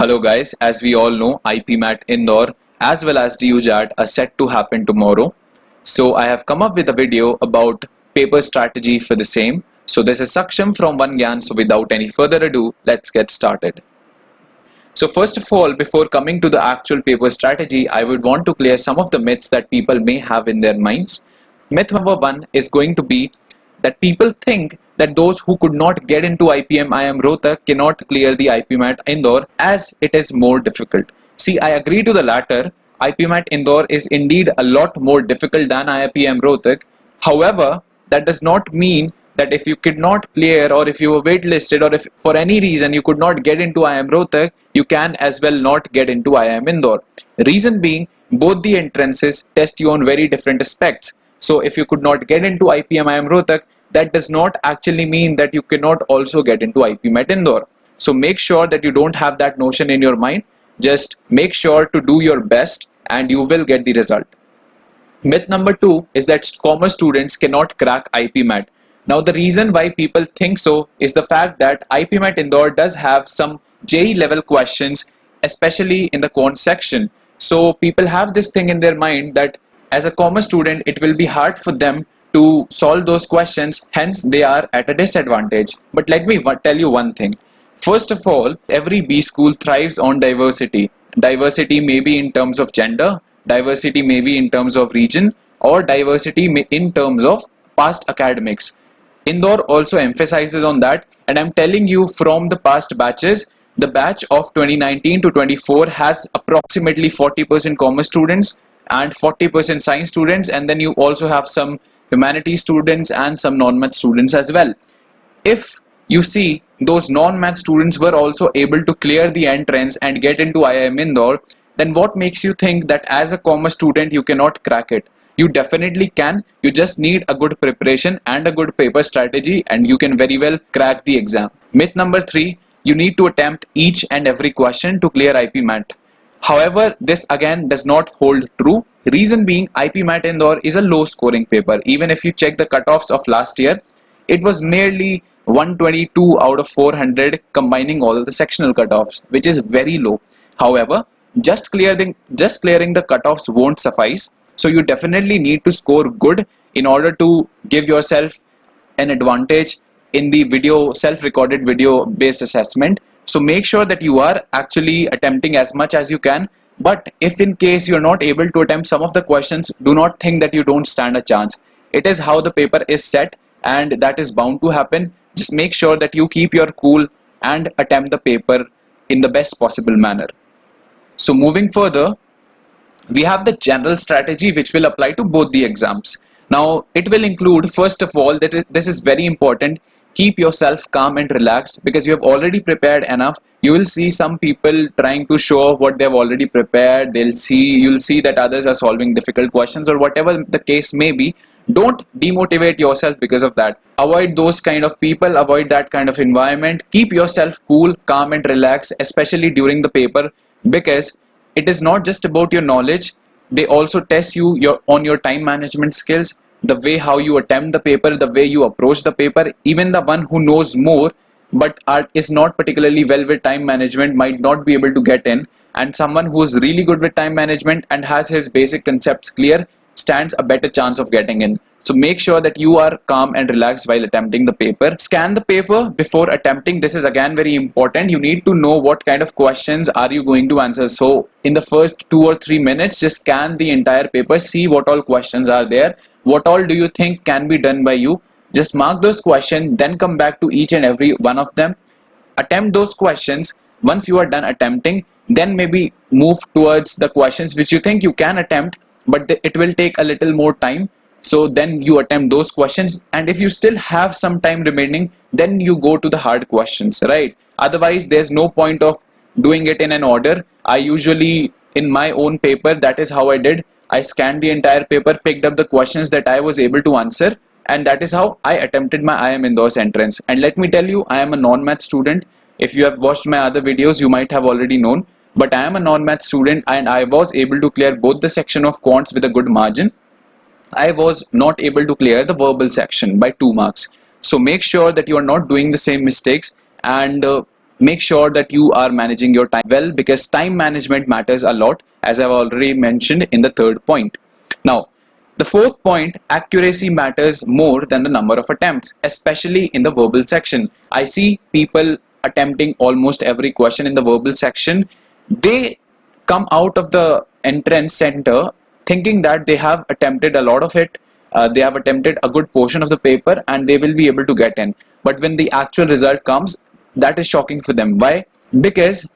Hello guys, as we all know, IPMAT Indore as well as DUJAT are set to happen tomorrow. So I have come up with a video about paper strategy for the same. So this is Saksham from OneGyan. So without any further ado, let's get started. So first of all, before coming to the actual paper strategy, I would want to clear some of the myths that people may have in their minds. Myth number one is going to be that people think that those who could not get into IIM Rohtak cannot clear the IPMAT Indore as it is more difficult. See, I agree to the latter. IPMAT Indore is indeed a lot more difficult than IIM Rohtak. However, that does not mean that if you could not clear, or if you were waitlisted, or if for any reason you could not get into IIM Rohtak, you can as well not get into IIM Indore. Reason being, both the entrances test you on very different aspects. So if you could not get into IIM Rohtak, that does not actually mean that you cannot also get into IPMAT Indore. So make sure that you don't have that notion in your mind. Just make sure to do your best and you will get the result. Myth number two is that commerce students cannot crack IPMAT. Now the reason why people think so is the fact that IPMAT Indore does have some JEE level questions, especially in the quant section. So people have this thing in their mind that as a commerce student, it will be hard for them to solve those questions, hence they are at a disadvantage. But let me tell you one thing. First of all, every B school thrives on diversity. Diversity may be in terms of gender, diversity may be in terms of region, or diversity in terms of past academics. Indore also emphasizes on that, and I'm telling you from the past batches, the batch of 2019 to 24 has approximately 40% commerce students and 40% science students, and then you also have some humanities students and some non-math students as well. If you see those non-math students were also able to clear the entrance and get into IIM Indore, then what makes you think that as a commerce student you cannot crack it? You definitely can. You just need a good preparation and a good paper strategy and you can very well crack the exam. Myth number three, you need to attempt each and every question to clear IPMAT. However, this again does not hold true. Reason being, IPMAT Indore is a low scoring paper. Even if you check the cutoffs of last year, it was merely 122 out of 400 combining all of the sectional cutoffs, which is very low. However, just clearing the cutoffs won't suffice. So you definitely need to score good in order to give yourself an advantage in the video, self-recorded video based assessment. So make sure that you are actually attempting as much as you can. But if in case you're not able to attempt some of the questions, do not think that you don't stand a chance. It is how the paper is set and that is bound to happen. Just make sure that you keep your cool and attempt the paper in the best possible manner. So moving further, we have the general strategy which will apply to both the exams. Now it will include, first of all, that this is very important, keep yourself calm and relaxed because you have already prepared enough. You will see some people trying to show off what they have already prepared. You'll see that others are solving difficult questions or whatever the case may be. Don't demotivate yourself because of that. Avoid those kind of people, avoid that kind of environment. Keep yourself cool, calm and relaxed, especially during the paper, because it is not just about your knowledge. They also test you on your time management skills, the way how you attempt the paper, the way you approach the paper. Even the one who knows more but is not particularly well with time management might not be able to get in, and someone who is really good with time management and has his basic concepts clear stands a better chance of getting in. So make sure that you are calm and relaxed while attempting the paper. Scan the paper before attempting. This is again very important. You need to know what kind of questions are you going to answer. So in the first 2 or 3 minutes, just scan the entire paper, see what all questions are there. What all do you think can be done by you? Just mark those questions, then come back to each and every one of them. Attempt those questions. Once you are done attempting, then maybe move towards the questions which you think you can attempt, but it will take a little more time. So then you attempt those questions, and if you still have some time remaining, then you go to the hard questions, right? Otherwise, there's no point of doing it in an order. I usually, in my own paper, that is how I did. I scanned the entire paper, picked up the questions that I was able to answer, and that is how I attempted my IIM Indore entrance. And let me tell you, I am a non-math student. If you have watched my other videos, you might have already known, but I am a non-math student and I was able to clear both the section of quants with a good margin. I was not able to clear the verbal section by 2 marks. So make sure that you are not doing the same mistakes, and make sure that you are managing your time well, because time management matters a lot, as I've already mentioned in the third point. Now, the fourth point, accuracy matters more than the number of attempts, especially in the verbal section. I see people attempting almost every question in the verbal section. They come out of the entrance center thinking that they have attempted a lot of it, they have attempted a good portion of the paper and they will be able to get in. But when the actual result comes, that is shocking for them. Why? Because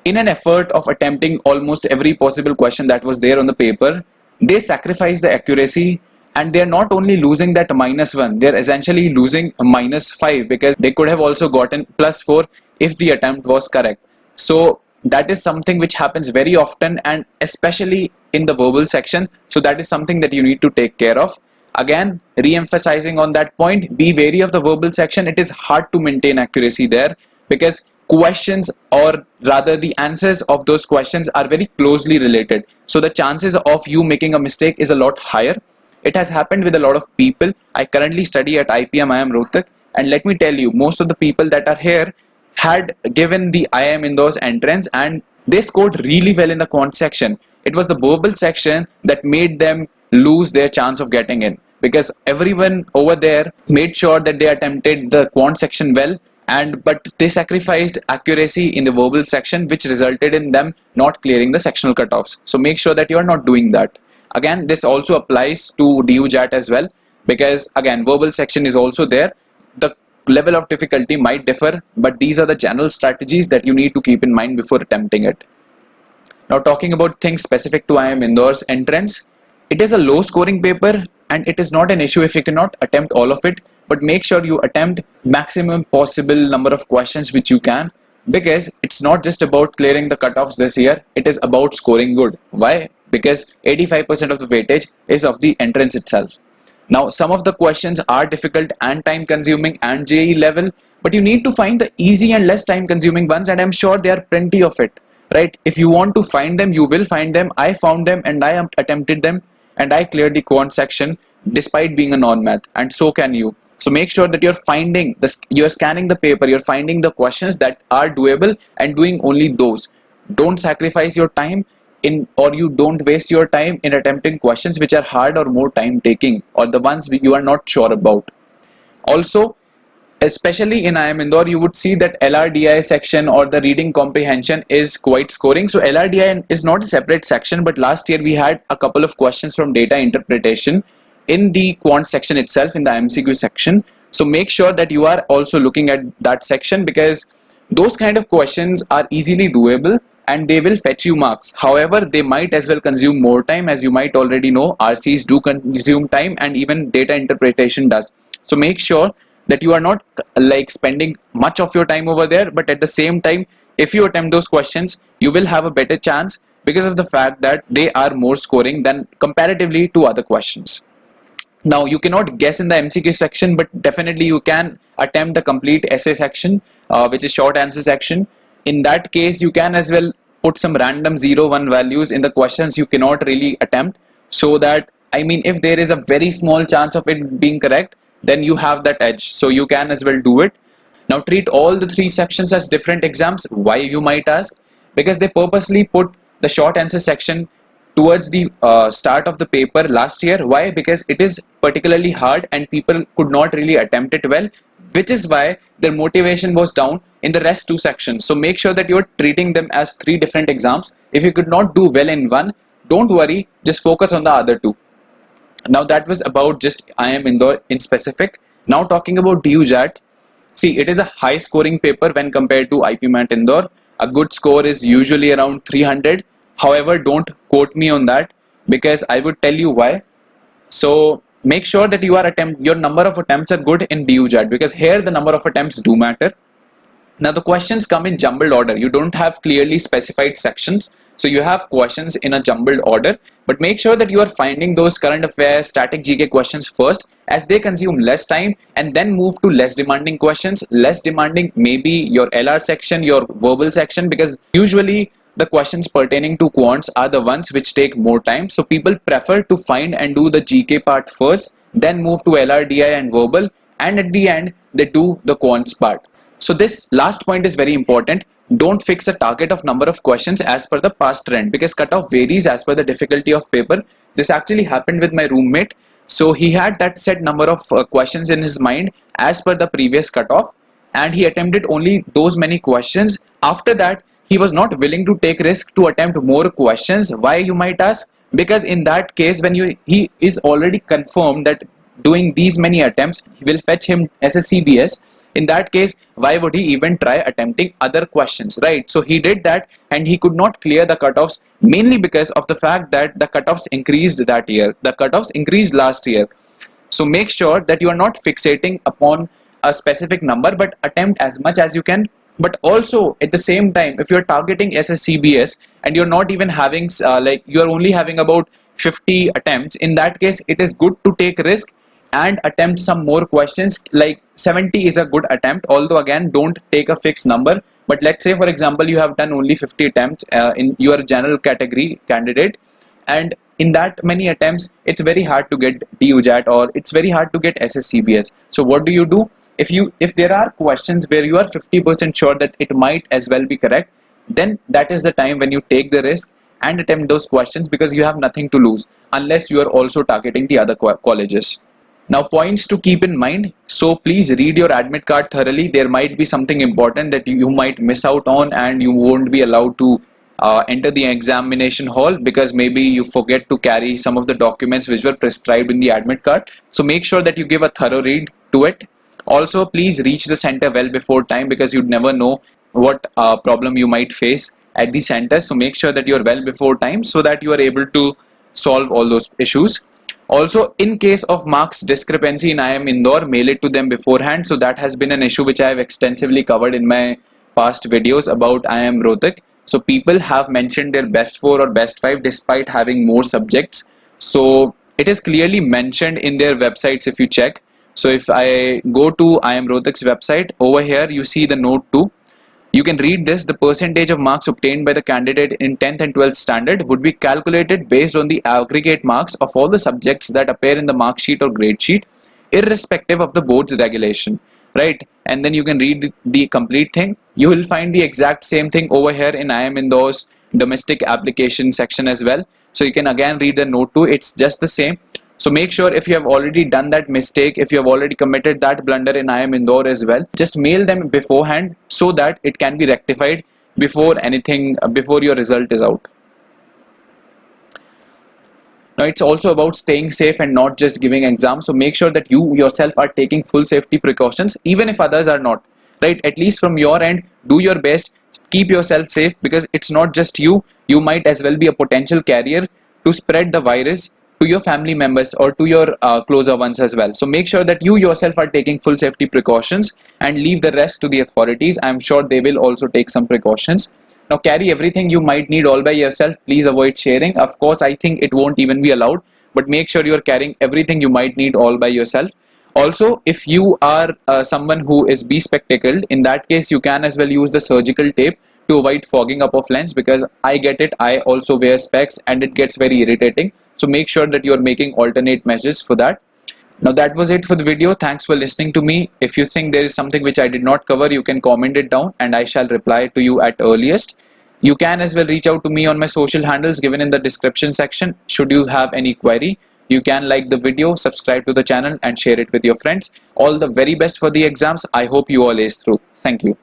in an effort of attempting almost every possible question that was there on the paper, they sacrifice the accuracy, and they're not only losing that -1, they're essentially losing a -5, because they could have also gotten +4 if the attempt was correct. So that is something which happens very often, and especially in the verbal section. So that is something that you need to take care of. Again, re-emphasizing on that point, be wary of the verbal section. It is hard to maintain accuracy there, because questions, or rather the answers of those questions, are very closely related. So the chances of you making a mistake is a lot higher. It has happened with a lot of people. I currently study at IPM IIM Rohtak, and let me tell you, most of the people that are here had given the IIM Indore's entrance and they scored really well in the quant section. It was the verbal section that made them lose their chance of getting in, because everyone over there made sure that they attempted the quant section well, but they sacrificed accuracy in the verbal section, which resulted in them not clearing the sectional cutoffs. So make sure that you are not doing that. Again, this also applies to DUJAT as well, because again, verbal section is also there. The level of difficulty might differ, but these are the general strategies that you need to keep in mind before attempting it. Now, talking about things specific to IIM Indore's entrance, it is a low scoring paper and it is not an issue if you cannot attempt all of it, but make sure you attempt maximum possible number of questions which you can, because it's not just about clearing the cutoffs this year, it is about scoring good. Why? Because 85% of the weightage is of the entrance itself. Now, some of the questions are difficult and time consuming and JEE level, but you need to find the easy and less time consuming ones, and I'm sure there are plenty of it, right? If you want to find them, you will find them. I found them and I attempted them and I cleared the quant section despite being a non-math, and so can you. So make sure that you're scanning the paper, you're finding the questions that are doable and doing only those. Don't sacrifice your time or you don't waste your time in attempting questions which are hard or more time taking, or the ones you are not sure about. Also, especially in IIM Indore, you would see that LRDI section or the reading comprehension is quite scoring. So LRDI is not a separate section, but last year we had a couple of questions from data interpretation in the quant section itself, in the MCQ section. So make sure that you are also looking at that section, because those kind of questions are easily doable and they will fetch you marks. However, they might as well consume more time. As you might already know, RCs do consume time, and even data interpretation does. So make sure that you are not like spending much of your time over there, but at the same time, if you attempt those questions, you will have a better chance because of the fact that they are more scoring than comparatively to other questions. Now, you cannot guess in the MCQ section, but definitely you can attempt the complete essay section, which is short answer section. In that case, you can as well put some random 0, 1 values in the questions you cannot really attempt, so that, I mean, if there is a very small chance of it being correct, then you have that edge. So you can as well do it. Now, treat all the 3 sections as different exams. Why, you might ask? Because they purposely put the short answer section towards the start of the paper last year. Why? Because it is particularly hard and people could not really attempt it well, which is why their motivation was down in the rest 2 sections. So make sure that you're treating them as 3 different exams. If you could not do well in one, don't worry, just focus on the other 2. Now, that was about just IIM Indore in specific. Now, talking about DUJAT, see, it is a high scoring paper when compared to IPMAT Indore. A good score is usually around 300. However, don't quote me on that, because I would tell you why. So make sure that your number of attempts are good in DUJAT, because here the number of attempts do matter. Now, the questions come in jumbled order. You don't have clearly specified sections, so you have questions in a jumbled order, but make sure that you are finding those current affairs, static GK questions first, as they consume less time, and then move to less demanding questions. Less demanding maybe your LR section, your verbal section, because usually the questions pertaining to quants are the ones which take more time. So people prefer to find and do the GK part first, then move to LRDI and verbal, and at the end they do the quants part. So this last point is very important. Don't fix a target of number of questions as per the past trend, because cutoff varies as per the difficulty of paper. This actually happened with my roommate. So he had that set number of questions in his mind as per the previous cutoff, and he attempted only those many questions. After that, he was not willing to take risk to attempt more questions. Why, you might ask? Because in that case, when he is already confirmed that doing these many attempts will fetch him SSCBS, in that case, why would he even try attempting other questions, right? So he did that, and he could not clear the cutoffs, mainly because of the fact that the cutoffs increased that year. The cutoffs increased last year. So make sure that you are not fixating upon a specific number, but attempt as much as you can. But also at the same time, if you're targeting SSCBS and you're not even having like you're only having about 50 attempts, in that case it is good to take risk and attempt some more questions. Like 70 is a good attempt, although again, don't take a fixed number. But let's say, for example, you have done only 50 attempts in your general category candidate, and in that many attempts it's very hard to get DUJAT, or it's very hard to get SSCBS. So what do? If there are questions where you are 50% sure that it might as well be correct, then that is the time when you take the risk and attempt those questions, because you have nothing to lose unless you are also targeting the other colleges. Now, points to keep in mind. So please read your admit card thoroughly. There might be something important that you might miss out on, and you won't be allowed to enter the examination hall because maybe you forget to carry some of the documents which were prescribed in the admit card. So make sure that you give a thorough read to it. Also, please reach the center well before time, because you'd never know what problem you might face at the center. So make sure that you're well before time so that you are able to solve all those issues. Also, in case of marks discrepancy in IIM Indore, mail it to them beforehand. So that has been an issue which I have extensively covered in my past videos about IIM Rohtak. So people have mentioned their best 4 or best 5 despite having more subjects. So it is clearly mentioned in their websites if you check. So if I go to IIM Rohtak's website, over here you see the note 2. You can read this. The percentage of marks obtained by the candidate in 10th and 12th standard would be calculated based on the aggregate marks of all the subjects that appear in the mark sheet or grade sheet, irrespective of the board's regulation, right? And then you can read the complete thing. You will find the exact same thing over here in IIM Indore's domestic application section as well. So you can again read the note 2. It's just the same. So make sure, if you have already done that mistake, if you have already committed that blunder in IIM Indore as well, just mail them beforehand so that it can be rectified before your result is out. Now it's also about staying safe and not just giving exams. So make sure that you yourself are taking full safety precautions, even if others are not, right? At least from your end, do your best, keep yourself safe, because it's not just you might as well be a potential carrier to spread the virus to your family members or to your closer ones as well. So make sure that you yourself are taking full safety precautions, and leave the rest to the authorities. I'm sure they will also take some precautions. Now carry everything you might need all by yourself. Please avoid sharing. Of course, I think it won't even be allowed, but make sure you're carrying everything you might need all by yourself. Also, if you are someone who is bespectacled, in that case you can as well use the surgical tape to avoid fogging up of lens, because I get it, I also wear specs and it gets very irritating. So make sure that you're making alternate measures for that. Now that was it for the video. Thanks for listening to me. If you think there is something which I did not cover, you can comment it down and I shall reply to you at earliest. You can as well reach out to me on my social handles given in the description section. Should you have any query, you can like the video, subscribe to the channel and share it with your friends. All the very best for the exams. I hope you all ace through. Thank you.